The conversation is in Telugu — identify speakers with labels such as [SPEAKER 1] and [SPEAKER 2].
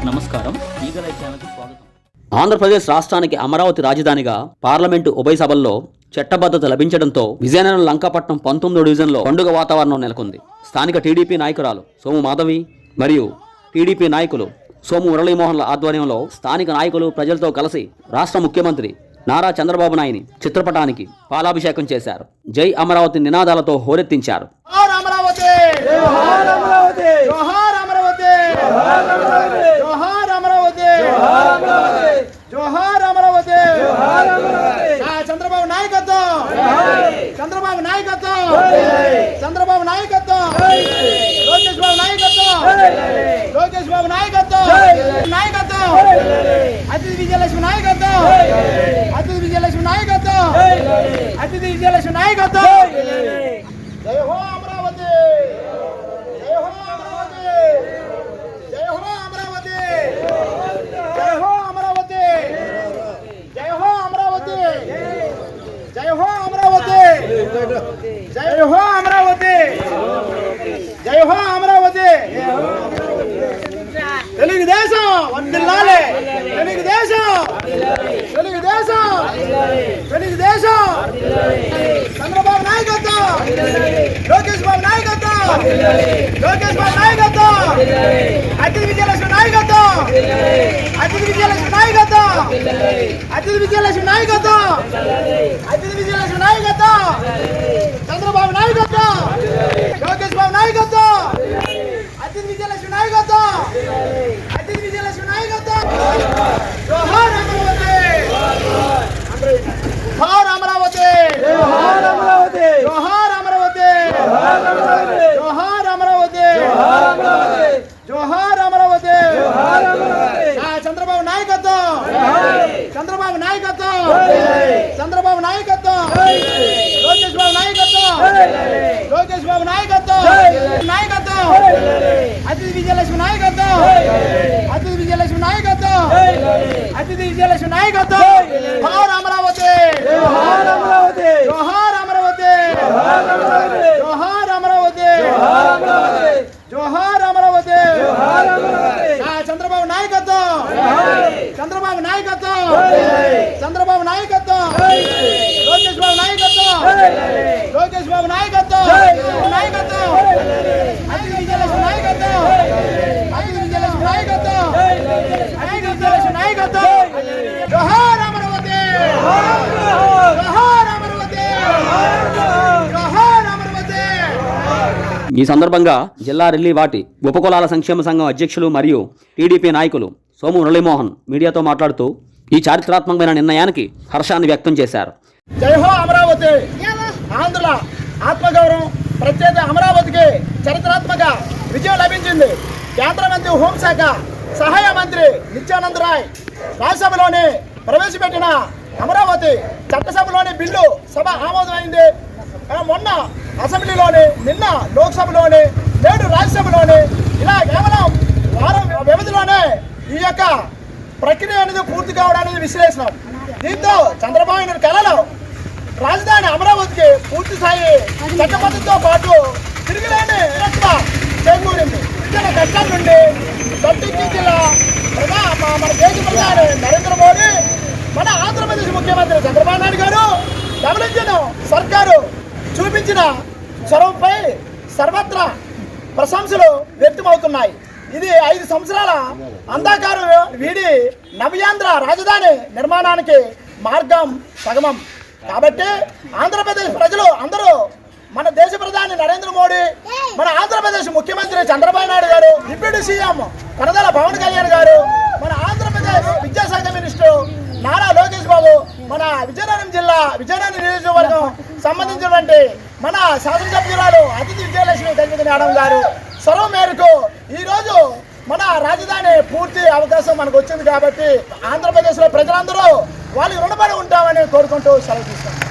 [SPEAKER 1] నమస్కారం, ఈగలై ఛానల్కి స్వాగతం. ఆంధ్రప్రదేశ్ రాష్ట్రానికి అమరావతి రాజధానిగా పార్లమెంటు ఉభయ సభల్లో చట్టబద్ధత లభించడంతో విజయనగరం లంకాపట్నం 19వ డివిజన్లో పండుగ వాతావరణం నెలకొంది. స్థానిక టీడీపీ నాయకురాలు సోము మాధవి మరియు టీడీపీ నాయకులు సోము మురళీమోహన్ల ఆధ్వర్యంలో స్థానిక నాయకులు ప్రజలతో కలిసి రాష్ట్ర ముఖ్యమంత్రి నారా చంద్రబాబు నాయుని చిత్రపటానికి పాలాభిషేకం చేశారు. జై అమరావతి నినాదాలతో హోరెత్తించారు.
[SPEAKER 2] చంద్రబాబు నాయకత్వం, చంద్రబాబు నాయకత్వం, చంద్రబాబు నాయకత్వం, లోకేష్ బాబు నాయకత్వం, లోకేష్ బాబు నాయకత్వం, నాయకత్వం, అతిథి విజయలక్ష్మి నాయకత్వం, అతిథి విజయలక్ష్మి నాయకత్వం, అతిథి విజయలక్ష్మి నాయకత్వం. జై హో అమరావతి, జై హో అమరావతి, జై హో అమరావతి, జై హో అమరావతి, జై హో అమరావతి, జై హో అమరావతి, జై హో అమరావతి, జై హో అమరావతి. తెలుగుదేశం వర్ధిల్లాలి, తెలుగుదేశం, తెలుగుదేశం, తెలుగుదేశం. చంద్రబాబు నాయకత్వం, లోకేష్ బాబు నాయకత్వం, లోకేష్ బాబు నాయకత్వం, అతిథి విజయలక్ష్మి నాయకత్వం, అతిథి విజయలక్ష్మి నాయకత్వం, అతిథి విజయలక్ష్మి నాయకత్వం, అతిథి విజయలక్ష్మి నాయకత్వం, చంద్రబాబు నాయకత్వం, లోకేష్ బాబు నాయకత్వం, అతిథి విజయలక్ష్మి నాయకత్వం, అతిథి విజయలక్ష్మి నాయకత్వం. జోహార్ అమరావతి, జోహార్ అమరావతి, జోహార్ అమరావతి, జోహార్ అమరావతి, జోహార్ అమరావతి, జోహార్ అమరావతి. చంద్రబాబు నాయకత్వం, చంద్రబాబు నాయకత్వం, చంద్రబాబు నాయకత్వం, లోకేష్ బాబు నాయకత్వం, లోకేష్ బాబు నాయకత్వం, నాయకత్వం, అతిథి విజయలక్ష్మి నాయకత్వం, అతిథి విజయలక్ష్మి నాయకత్వం, అతిథి విజయలక్ష్మి నాయకత్వం. జోహార్ అమరావతి, జోహార్ అమరావతి, జోహార్ అమరావతి, జోహార్ అమరావతి, జోహార్ అమరావతి. చంద్రబాబు నాయకత్వం, చంద్రబాబు నాయకత్వం, చంద్రబాబు నాయకత్వం, లోకేష్ బాబు నాయకత్వం, లోకేష్ బాబు నాయకత్వం, నాయకత్వం, అతిథి విజయలక్ష్మి నాయకత్వం, అతిథి విజయలక్ష్మి నాయకత్వం, అతిథి విజయలక్ష్మి నాయకత్వం. జోహార్ అమరావతి, జోహార్ అమరావతి, జోహార్ అమరావతి.
[SPEAKER 1] ఈ సందర్భంగా జిల్లా రెల్లివాటి ఉపకులాల సంక్షేమ సంఘం అధ్యక్షులు మరియు టీడీపీ నాయకులు సోము మురళీమోహన్ మీడియాతో మాట్లాడుతూ ఈ చారిత్రాత్మకమైన నిర్ణయానికి హర్షాన్ని వ్యక్తం చేశారు.
[SPEAKER 2] జై హో అమరావతి. ఆంధ్రుల ఆత్మగౌరవం ప్రత్యేక అమరావతికి చరిత్రాత్మక విజయం లభించింది. కేంద్ర మంత్రి హోంశాఖ సహాయ మంత్రి నిత్యానంద్ రాయ్ రాజ్యసభలోనే ప్రవేశపెట్టిన అమరావతి చట్టసభలోని బిల్లు సభ ఆమోదమైంది. మొన్న అసెంబ్లీలోని, నిన్న లోక్సభలోని, నేడు రాజ్యసభలోని, ఇలా కేవలం వారం వ్యవధిలోనే ఈ యొక్క ప్రక్రియ అనేది పూర్తి కావడానికి విశ్లేషణ. దీంతో చంద్రబాబు నాయుడు కళలో రాజధాని అమరావతికి పూర్తి స్థాయి చట్టబద్ధతతో పాటు తిరిగిలేని చేకూరింది. ఇతర కష్టాల నుండి గట్టించిన మన దేశ ప్రధాని నరేంద్ర మోడీ, మన ఆంధ్రప్రదేశ్ ముఖ్యమంత్రి చంద్రబాబు నాయుడు గారు గమనించిన సర్కారు చూపించిన చొరవపై సర్వత్రా ప్రశంసలు వ్యక్తమవుతున్నాయి. ఇది 5 సంవత్సరాల అంధకారం వీడి నవ్యాంధ్ర రాజధాని నిర్మాణానికి మార్గం సగమం. కాబట్టి ఆంధ్రప్రదేశ్ ప్రజలు అందరూ మన దేశ ప్రధాని నరేంద్ర మోడీ, మన ఆంధ్రప్రదేశ్ ముఖ్యమంత్రి చంద్రబాబు నాయుడు గారు, డిప్యూటీ సీఎం కనదల పవన్ కళ్యాణ్ గారు, మన ఆంధ్రప్రదేశ్ విద్యాశాఖ మినిస్టర్ నారా లోకేష్ బాబు, మన విజయనగరం జిల్లా విజయనగరం నియోజకవర్గం సంబంధించినటువంటి మన శాసనసభ్యురాలు అతిథి విజయలక్ష్మి గజపతి మేడం గారు చొరవ మేరకు ఈరోజు మన రాజధాని పూర్తి అవకాశం మనకు వచ్చింది. కాబట్టి ఆంధ్రప్రదేశ్లో ప్రజలందరూ వాళ్ళు రుణపడి ఉంటామని కోరుకుంటూ సెలవు తీసుకుంటాం.